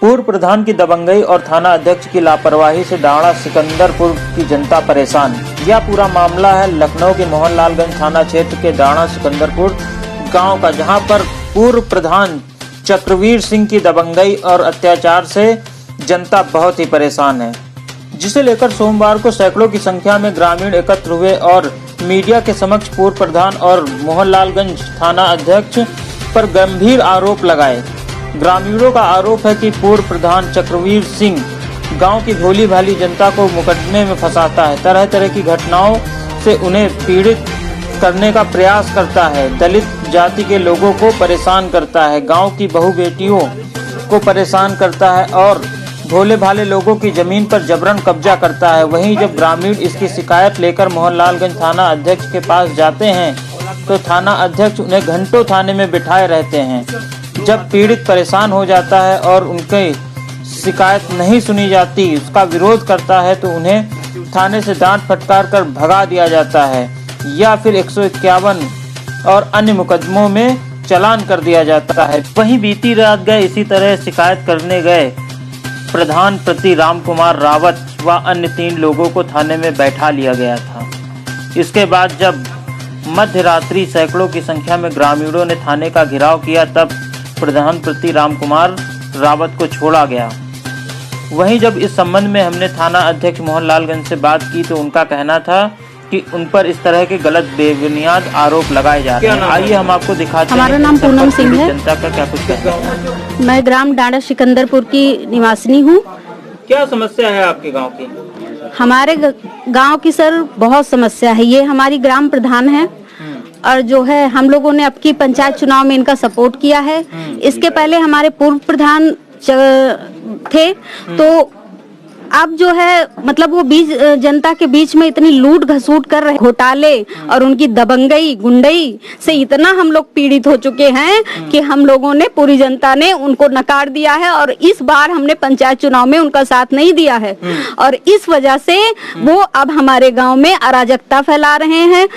पूर्व प्रधान की दबंगई और थाना अध्यक्ष की लापरवाही से डाणा सिकंदरपुर की जनता परेशान। यह पूरा मामला है लखनऊ के मोहनलालगंज थाना क्षेत्र के डाणा सिकंदरपुर गांव का, जहां पर पूर्व प्रधान चक्रवीर सिंह की दबंगई और अत्याचार से जनता बहुत ही परेशान है, जिसे लेकर सोमवार को सैकड़ों की संख्या में ग्रामीण एकत्र हुए और मीडिया के समक्ष पूर्व प्रधान और मोहनलालगंज थाना अध्यक्ष पर गंभीर आरोप लगाए। ग्रामीणों का आरोप है कि पूर्व प्रधान चक्रवीर सिंह गांव की भोली भाली जनता को मुकदमे में फंसाता है, तरह तरह की घटनाओं से उन्हें पीड़ित करने का प्रयास करता है, दलित जाति के लोगों को परेशान करता है, गांव की बहू बेटियों को परेशान करता है और भोले भाले लोगों की जमीन पर जबरन कब्जा करता है। वहीं जब ग्रामीण इसकी शिकायत लेकर मोहनलालगंज थाना अध्यक्ष के पास जाते हैं तो थाना अध्यक्ष उन्हें घंटों थाने में बिठाए रहते हैं। जब पीड़ित परेशान हो जाता है और उनकी शिकायत नहीं सुनी जाती, उसका विरोध करता है तो उन्हें थाने से डांट फटकार कर भगा दिया जाता है या फिर 151 और अन्य मुकदमों में चालान कर दिया जाता है। वहीं बीती रात गए इसी तरह शिकायत करने गए प्रधान प्रति राम कुमार रावत व अन्य 3 लोगों को थाने में बैठा लिया गया था। इसके बाद जब मध्य रात्रि सैकड़ों की संख्या में ग्रामीणों ने थाने का घेराव किया, तब प्रधान प्रति राम कुमार रावत को छोड़ा गया। वहीं जब इस संबंध में हमने थाना अध्यक्ष मोहनलालगंज से बात की तो उनका कहना था कि उन पर इस तरह के गलत बेबुनियाद आरोप लगाए जा रहे हैं। आइए हम आपको दिखाते हैं। हमारा नाम पूनम सिंह है। जनता का क्या कुछ कहना है? मैं ग्राम डाणा सिकंदरपुर की निवासिनी हूँ। क्या समस्या है आपके गांव की? हमारे गांव की सर बहुत समस्या है। ये हमारी ग्राम प्रधान है और जो है हम लोगों ने अब की पंचायत चुनाव में इनका सपोर्ट किया है। इसके पहले हमारे पूर्व प्रधान थे, तो अब जो है मतलब वो बीच जनता के बीच में इतनी लूट घसूट कर रहे, घोटाले और उनकी दबंगई गुंडई से इतना हम लोग पीड़ित हो चुके हैं कि हम लोगों ने, पूरी जनता ने उनको नकार दिया है और इस बार हमने पंचायत चुनाव में उनका साथ नहीं दिया है और इस वजह से वो अब हमारे गांव में अराजकता फैला रहे हैं।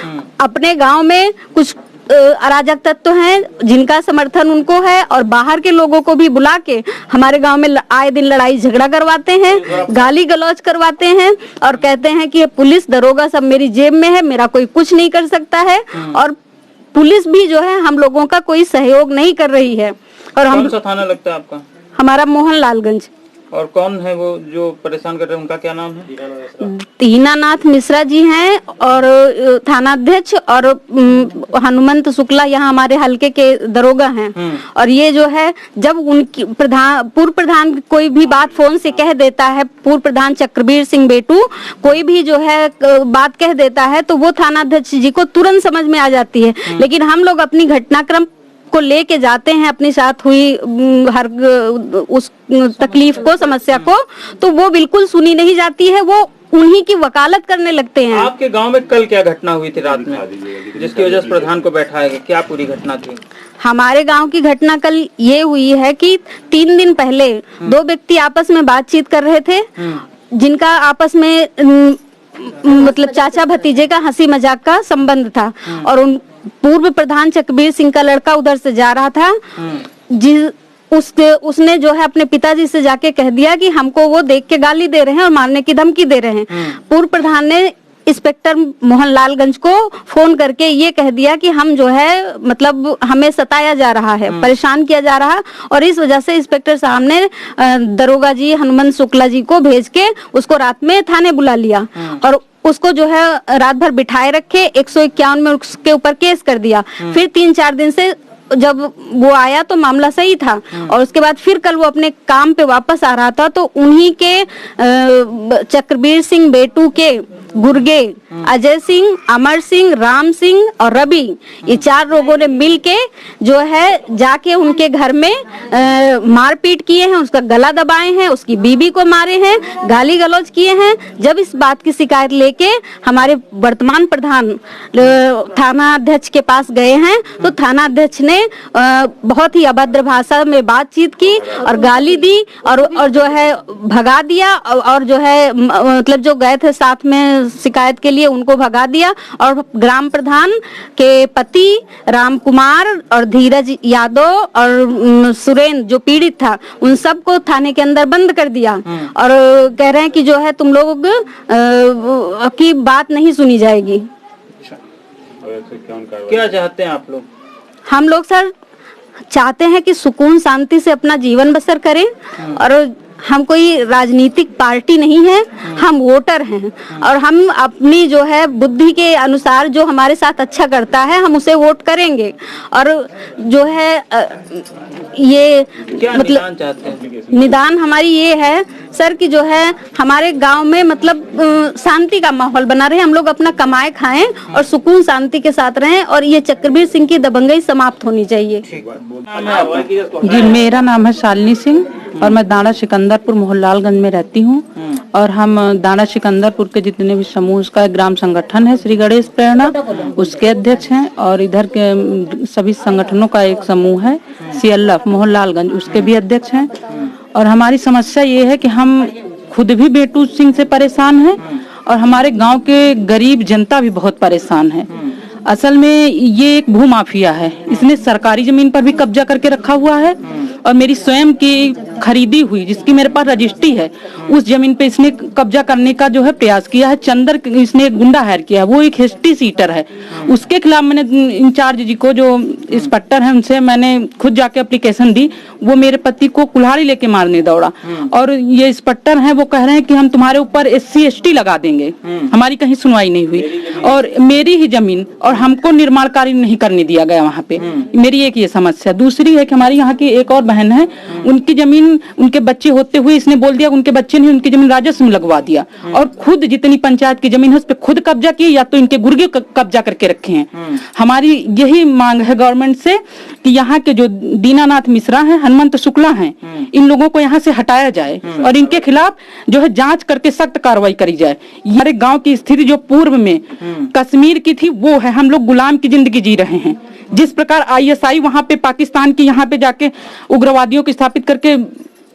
अपने गांव में कुछ अराजक तत्व हैं जिनका समर्थन उनको है और बाहर के लोगों को भी बुला के हमारे गांव में आए दिन लड़ाई झगड़ा करवाते हैं, गाली गलौज करवाते हैं और कहते हैं कि ये पुलिस दरोगा सब मेरी जेब में है, मेरा कोई कुछ नहीं कर सकता है। और पुलिस भी जो है हम लोगों का कोई सहयोग नहीं कर रही है। और हम, कौन सा थाना लगता है आपका? हमारा मोहनलालगंज। और कौन है वो जो परेशान कर रहे हैं, उनका क्या नाम है? दीनानाथ मिश्रा जी हैं और थाना अध्यक्ष, और हनुमंत शुक्ला यहाँ हमारे हल्के के दरोगा हैं। और ये जो है जब उनकी पूर्व प्रधान कोई भी बात फोन से कह देता है, पूर्व प्रधान चक्रवीर सिंह बेटू कोई भी जो है बात कह देता है तो वो थाना अध्यक्ष जी को तुरंत समझ में आ जाती है। लेकिन हम लोग अपनी घटनाक्रम को लेके जाते हैं, अपने साथ हुई हर उस तकलीफ को, समस्या को, तो वो बिल्कुल सुनी नहीं जाती है, वो उन्हीं की वकालत करने लगते हैं। आपके गांव में कल क्या घटना हुई थी रात में जिसकी वजह से प्रधान को बैठाया गया? क्या पूरी घटना थी? हमारे गांव की घटना कल ये हुई है कि 3 दिन पहले 2 व्यक्ति आपस में बातचीत कर रहे थे, जिनका आपस में मतलब चाचा भतीजे का हंसी मजाक का संबंध था और उन पूर्व प्रधान चक्रवीर सिंह का लड़का उधर से जा रहा था, उसने जो है अपने पिताजी से जाके कह दिया कि हमको वो देख के गाली दे रहे हैं और मारने की धमकी दे रहे हैं। पूर्व प्रधान ने इंस्पेक्टर मोहनलालगंज को फोन करके ये कह दिया कि हम जो है मतलब हमें सताया जा रहा है, परेशान किया जा रहा, और इस वजह से इंस्पेक्टर साहब ने दरोगा जी हनुमंत शुक्ला जी को भेज के उसको रात में थाने बुला लिया और उसको जो है रात भर बिठाए रखे, 151 में उसके ऊपर केस कर दिया। फिर 3-4 दिन से जब वो आया तो मामला सही था और उसके बाद फिर कल वो अपने काम पे वापस आ रहा था तो उन्हीं के चक्रवीर सिंह बेटू के गुर्गे, अजय सिंह, अमर सिंह, राम सिंह और रवि, ये 4 लोगों ने मिलके जो है जाके उनके घर में मारपीट किए हैं, उसका गला दबाए हैं, उसकी बीबी को मारे हैं, गाली गलौज किए हैं। जब इस बात की शिकायत लेके हमारे वर्तमान प्रधान थाना अध्यक्ष के पास गए हैं तो थाना अध्यक्ष ने बहुत ही अभद्र भाषा में बातचीत की और गाली दी और जो है भगा दिया और जो है मतलब जो गए थे साथ में शिकायत के लिए उनको भगा दिया और ग्राम प्रधान के पति राम कुमार और धीरज यादव और सुरेंद्र जो पीड़ित था उन सबको थाने के अंदर बंद कर दिया और कह रहे हैं कि जो है तुम लोग की बात नहीं सुनी जाएगी। क्या चाहते हैं आप लोग? हम लोग सर चाहते हैं कि सुकून शांति से अपना जीवन बसर करें और हम कोई राजनीतिक पार्टी नहीं है, हम वोटर हैं और हम अपनी जो है बुद्धि के अनुसार जो हमारे साथ अच्छा करता है हम उसे वोट करेंगे। और जो है ये क्या मतलब निदान चाहते हैं? निदान हमारी ये है सर कि जो है हमारे गांव में मतलब शांति का माहौल बना रहे, हम लोग अपना कमाए खाएं और सुकून शांति के साथ रहें और ये चक्रवीर सिंह की दबंगई समाप्त होनी चाहिए। जी, मेरा नाम है शालिनी सिंह और मैं दाना सिकंदरपुर मोहनलालगंज में रहती हूँ और हम दाना सिकंदरपुर के जितने भी समूह उसका ग्राम संगठन है श्री गणेश प्रेरणा उसके अध्यक्ष हैं और इधर के सभी संगठनों का एक समूह है CLF मोहनलालगंज उसके भी अध्यक्ष हैं। और हमारी समस्या ये है कि हम खुद भी बेटू सिंह से परेशान हैं और हमारे गांव के गरीब जनता भी बहुत परेशान है। असल में ये एक भूमाफिया है, इसने सरकारी जमीन पर भी कब्जा करके रखा हुआ है और मेरी स्वयं की खरीदी हुई जिसकी मेरे पास रजिस्ट्री है उस जमीन पे इसने कब्जा करने का जो है प्रयास किया है। चंदर इसने एक गुंडा हायर किया है, वो एक हिस्ट्री सीटर है, उसके खिलाफ मैंने इंचार्ज जी को जो इंस्पेक्टर है उनसे मैंने खुद जाके एप्लीकेशन दी। वो मेरे पति को कुल्हाड़ी लेके मारने दौड़ा और ये इंस्पेक्टर है वो कह रहे हैं कि हम तुम्हारे ऊपर SC ST लगा देंगे। हमारी कहीं सुनवाई नहीं हुई और मेरी ही जमीन और हमको निर्माण कार्य नहीं करने दिया गया वहाँ पे। मेरी एक ये समस्या। दूसरी है कि हमारी यहाँ की एक और बहन है, उनकी जमीन उनके बच्चे होते हुए इसने बोल दिया उनके बच्चे नहीं, उनकी जमीन राजस्व में लगवा दिया और खुद जितनी पंचायत की जमीन है उस पर खुद कब्जा किए या तो इनके गुर्गे कब्जा करके रखे हैं। हमारी यही मांग है गवर्नमेंट से कि यहाँ के जो दीनानाथ मिश्रा हैं, हनुमंत शुक्ला हैं, इन लोगों को यहाँ से हटाया जाए और इनके खिलाफ जो है जांच करके सख्त कार्रवाई करी जाए। हमारे गांव की स्थिति जो पूर्व में कश्मीर की थी वो है, हम लोग गुलाम की जिंदगी जी रहे हैं। जिस प्रकार ISI वहां पे पाकिस्तान की यहाँ पे जाके उग्रवादियों को स्थापित करके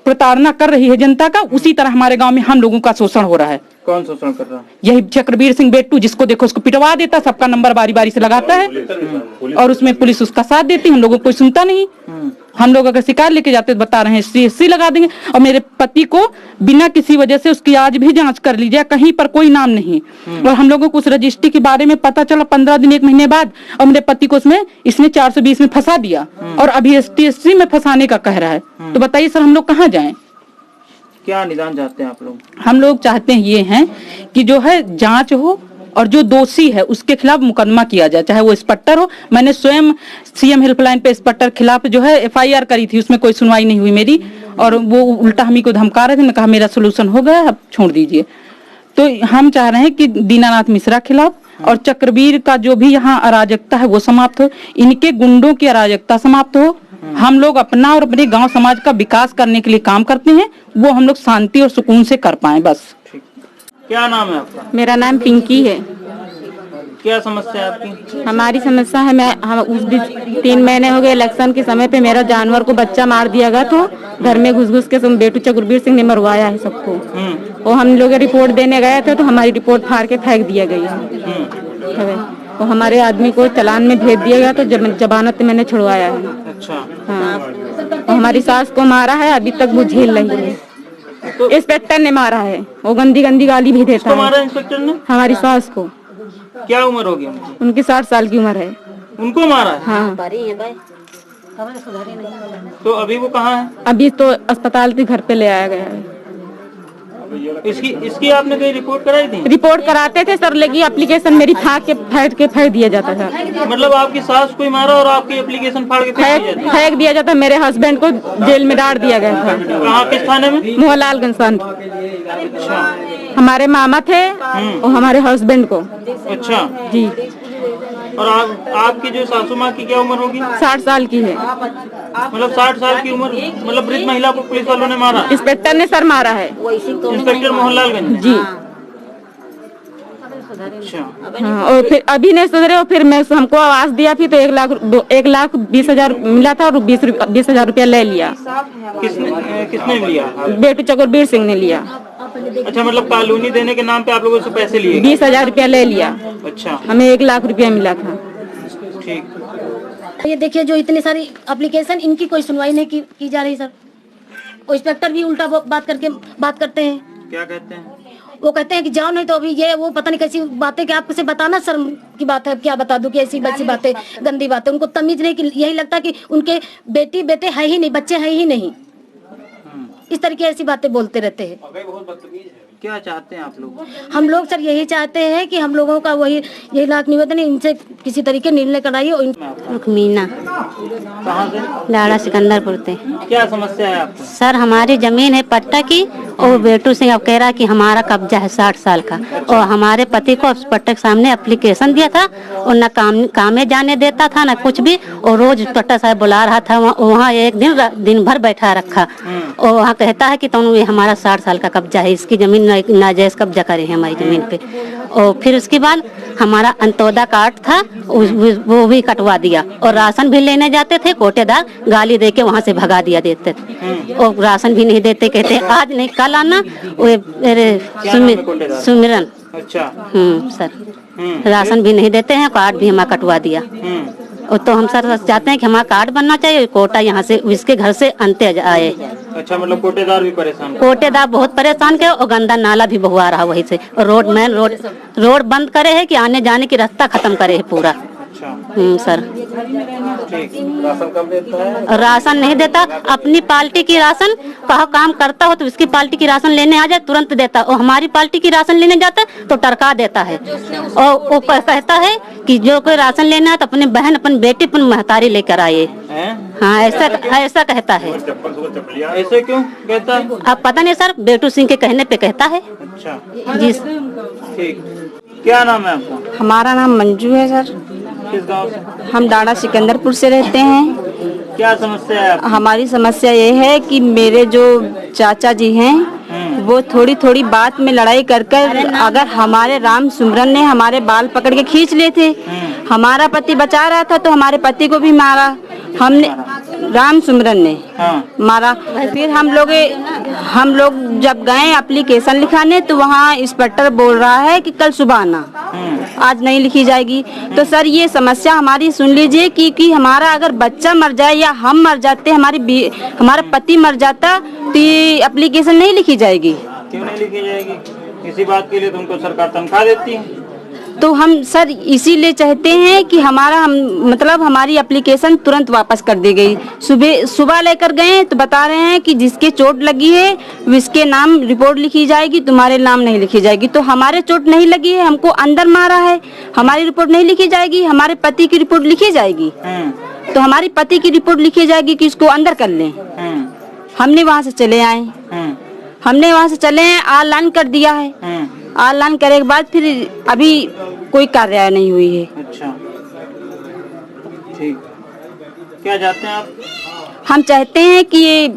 प्रताड़ना कर रही है जनता का, उसी तरह हमारे गांव में हम लोगों का शोषण हो रहा है। कौन शोषण कर रहा है? यही चक्रवीर सिंह बेट्टू, जिसको देखो उसको पिटवा देता, सबका नंबर बारी बारी से लगाता है और उसमें पुलिस उसका साथ देती है। हम लोगों को कोई सुनता नहीं। हम लोग अगर शिकायत लेके जाते बता रहे हैं SC SC लगा देंगे और मेरे पति को बिना किसी वजह से उसकी आज भी जांच कर ली जाए, कहीं पर कोई नाम नहीं। और हम लोगों को उस रजिस्ट्री के बारे में पता चला 15 दिन 1 महीने बाद और मेरे पति को इसने 420 में फंसा दिया और अभी ST SC में फंसाने का कह रहा है। तो बताइए सर हम लोग कहाँ जाएं? क्या निदान चाहते हैं आप लोग? हम लोग चाहते हैं ये हैं कि जो है जांच हो और जो दोषी है उसके खिलाफ मुकदमा किया जाए, चाहे वो इंस्पेक्टर हो। मैंने स्वयं CM हेल्पलाइन पे इंस्पेक्टर खिलाफ जो है FIR करी थी, उसमें कोई सुनवाई नहीं हुई मेरी और वो उल्टा हमी को धमका रहे थे। मैंने कहा मेरा सोल्यूशन हो गया, अब छोड़ दीजिए। तो हम चाह रहे हैं कि दीनानाथ मिश्रा खिलाफ और चक्रवीर का जो भी यहाँ अराजकता है वो समाप्त हो, इनके गुंडों की अराजकता समाप्त हो। हम लोग अपना और अपने गांव समाज का विकास करने के लिए काम करते हैं, वो हम लोग शांति और सुकून से कर पाए बस। क्या नाम है आपका? मेरा नाम पिंकी है। क्या समस्या है आपकी? हमारी समस्या है हम उस दिन 3 महीने हो गए इलेक्शन के समय पे मेरा जानवर को बच्चा मार दिया गया, तो घर में घुस घुस के बेटू चक्रवीर सिंह ने मरवाया है सबको। और हम लोग रिपोर्ट देने गए थे तो हमारी रिपोर्ट फाड़ के फेंक दिया गई। तो हमारे आदमी को चालान में भेज दिया गया, तो जमानत मैंने छुड़वाया है। अच्छा। हाँ, और हमारी सास को मारा है, अभी तक वो झेल रही है। तो इंस्पेक्टर ने मारा है, वो गंदी गंदी गाली भी देता है। मारा इंस्पेक्टर ने? हमारी सास को। क्या उम्र होगी उनकी? उनकी 60 साल की उम्र है। उनको मारा है? हाँ। तो अभी वो कहाँ है? अभी तो अस्पताल के घर पे ले आया गया है। इसकी आपने कहीं रिपोर्ट कराई थी? रिपोर्ट कराते थे सर, लेकिन एप्लीकेशन मेरी फाड़ के फेंक दिया जाता था। मतलब आपकी सास को ही मारा और आपकी एप्लीकेशन फाड़ के फेंक दिया जाता। मेरे हस्बैंड को जेल में डाल दिया गया था। कहाँ, किस थाने में? मोहनलालगंज थाने। हमारे मामा थे और हमारे हस्बैंड को। अच्छा जी। और आपकी जो सासू माँ की क्या उम्र होगी? 60 साल की है। मतलब 60 साल की उम्र, मतलब वृद्ध महिला को पुलिस वालों ने मारा? इंस्पेक्टर ने सर मारा है। इंस्पेक्टर मोहनलालगंज? जी। अच्छा। हाँ, और फिर अभी नहीं सुधरे और फिर मैं हमको आवाज दिया, फिर तो 1,20,000 मिला था और 20,000 रुपया ले लिया। किसने लिया? बेटू चक्रवीर सिंह ने लिया। अच्छा, मतलब कॉलोनी देने के नाम पे आप लोगों से पैसे लिए? 20,000 रुपया ले लिया। अच्छा, हमें 1 लाख रुपया मिला था। ठीक। ये देखिए जो इतनी सारी एप्लीकेशन, इनकी कोई सुनवाई नहीं की जा रही सर। और इंस्पेक्टर भी उल्टा बात करते हैं। क्या कहते हैं? वो कहते हैं कि जाओ, नहीं तो अभी ये वो पता नहीं कैसी बातें कि आपसे बताना शर्म की बात है, क्या बता दूं कि ऐसी वैसी बातें, गंदी बातें। उनको तमीज नहीं, कि यही लगता कि उनके बेटे है ही नहीं, बच्चे है ही नहीं। इस तरीके ऐसी बातें बोलते रहते हैं। क्या चाहते हैं आप लोग? हम लोग सर यही चाहते हैं कि हम लोगों का यही लाख निवेदन है, इनसे किसी तरीके निर्णय कराइए। मीना कहाँ से? लाड़ा सिकंदरपुर से। क्या समस्या है आपको? सर हमारी जमीन है पट्टा की, और बेटू सिंह अब कह रहा है कि हमारा कब्जा है 60 साल का, और हमारे पति को पट्टा के सामने एप्लीकेशन दिया था, और न कामे जाने देता था न कुछ भी, और रोज पट्टा साहब बुला रहा था वहाँ एक दिन भर बैठा रखा, और वहाँ कहता है कि तुम ये हमारा 60 साल का कब्जा है, इसकी जमीन नाजायज कब्जा करे हैं हमारी जमीन पे। और फिर उसके बाद हमारा अंत्योदय कार्ड था वो भी कटवा दिया, और राशन भी लेने जाते थे, कोटेदार गाली दे के वहाँ से भगा दिया देते थे, और राशन भी नहीं देते, कहते आज नहीं कल आना। वो मेरे सुमिरन। अच्छा। सर राशन भी नहीं देते हैं, कार्ड भी हमारा कटवा दिया। और तो हम सर चाहते हैं कि हमारा कार्ड बनना चाहिए, कोटा यहाँ से इसके घर से अंते आए। अच्छा, मतलब कोटेदार भी परेशान? कोटेदार बहुत परेशान के, और गंदा नाला भी बहुआ रहा वहीं से, और रोड बंद करे है कि आने जाने की रास्ता खत्म करे है पूरा। अच्छा। सर ठीक। राशन कब देता है? राशन नहीं देता, अपनी पार्टी की राशन कहा काम करता हो तो इसकी पार्टी की राशन लेने आ जाए तुरंत देता, और हमारी पार्टी की राशन लेने जाता है तो टरका देता है, और वो कहता है कि जो कोई राशन लेना है तो अपनी बहन, अपनी बेटी, अपनी महतारी लेकर आए। हाँ, ऐसा कहता है। ऐसे क्यों कहता है? अब पता नहीं सर, बेटू सिंह के कहने पे कहता है। अच्छा, जी। ठीक। क्या नाम है आपका? हमारा नाम मंजू है सर। किस गांव से? हम डाड़ा सिकंदरपुर से रहते हैं। क्या समस्या है आपकी? हमारी समस्या ये है कि मेरे जो चाचा जी हैं वो थोड़ी थोड़ी बात में लड़ाई कर अगर हमारे राम सुमरन ने हमारे बाल पकड़ के खींच लिए थे, हमारा पति बचा रहा था तो हमारे पति को भी मारा हमने, राम सुमरन ने मारा। फिर हम लोग जब गए एप्लीकेशन लिखाने तो वहाँ इंस्पेक्टर बोल रहा है कि कल सुबह आना, आज नहीं लिखी जाएगी। तो सर ये समस्या हमारी सुन लीजिए कि हमारा अगर बच्चा मर जाए या हम मर जाते, हमारा पति मर जाता तो ये एप्लीकेशन नहीं लिखी जाएगी। क्यों नहीं लिखी जाएगी? इसी बात के लिए तुमको सरकार तनख्वाह देती है। तो हम सर इसीलिए चाहते हैं कि हमारी एप्लीकेशन तुरंत वापस कर दी गई। सुबह लेकर गए तो बता रहे हैं कि जिसके चोट लगी है उसके नाम रिपोर्ट लिखी जाएगी, तुम्हारे नाम नहीं लिखी जाएगी। तो हमारे चोट नहीं लगी है, हमको अंदर मारा है, हमारी रिपोर्ट नहीं लिखी जाएगी, हमारे पति की रिपोर्ट लिखी जाएगी। तो हमारी पति की रिपोर्ट लिखी जाएगी कि इसको अंदर कर लें। हमने वहाँ से चले आए, ऑनलाइन कर दिया है। ऑनलाइन करने के बाद फिर अभी कोई कार्रवाई नहीं हुई है। अच्छा, ठीक। क्या चाहते हैं आप? हम चाहते हैं कि ये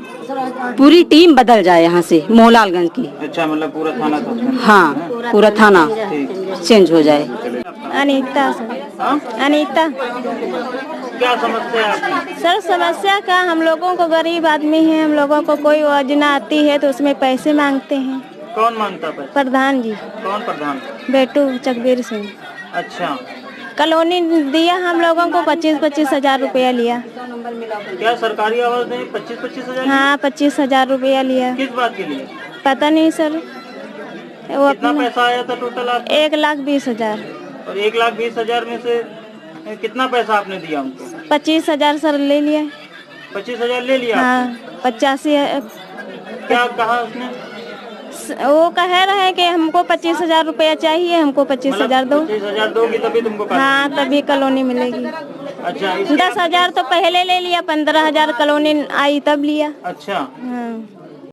पूरी टीम बदल जाए यहाँ से मोहनलालगंज की। अच्छा, मतलब पूरा थाना सस्पेंड? हाँ, पूरा थाना चेंज हो जाए। अनीता अनीता। क्या समस्या है आपकी? सर समस्या का, हम लोगों को गरीब आदमी है, हम लोगों को कोई योजना आती है तो उसमें पैसे मांगते हैं। कौन मांगता पैसे? प्रधान जी। कौन प्रधान? बेटू चकबीर सिंह। अच्छा। कॉलोनी दिया हम लोगों को 25-25 हजार रुपया लिया। क्या सरकारी आवाज नहीं? 25-25 हजार? हाँ, 25 हजार रुपया लिया। किस बात के लिए? पता नहीं सर। वो कितना पैसा आया था टोटल आप? 1,20,000। और 1,20,000 में से कितना पैसा आपने दिया उनको? 25 हजार सर ले लिया। 25 हजार ले लिया? हाँ, 85। क्या कहा उसने? वो कह रहे हैं कि हमको 25 हजार रुपया चाहिए, हमको 25 हजार दो। 25 हजार दोगी तभी तुमको? हाँ, तभी कॉलोनी मिलेगी। अच्छा। 10 हजार तो पहले ले लिया, 15 हजार कॉलोनी आई तब लिया। अच्छा। हाँ।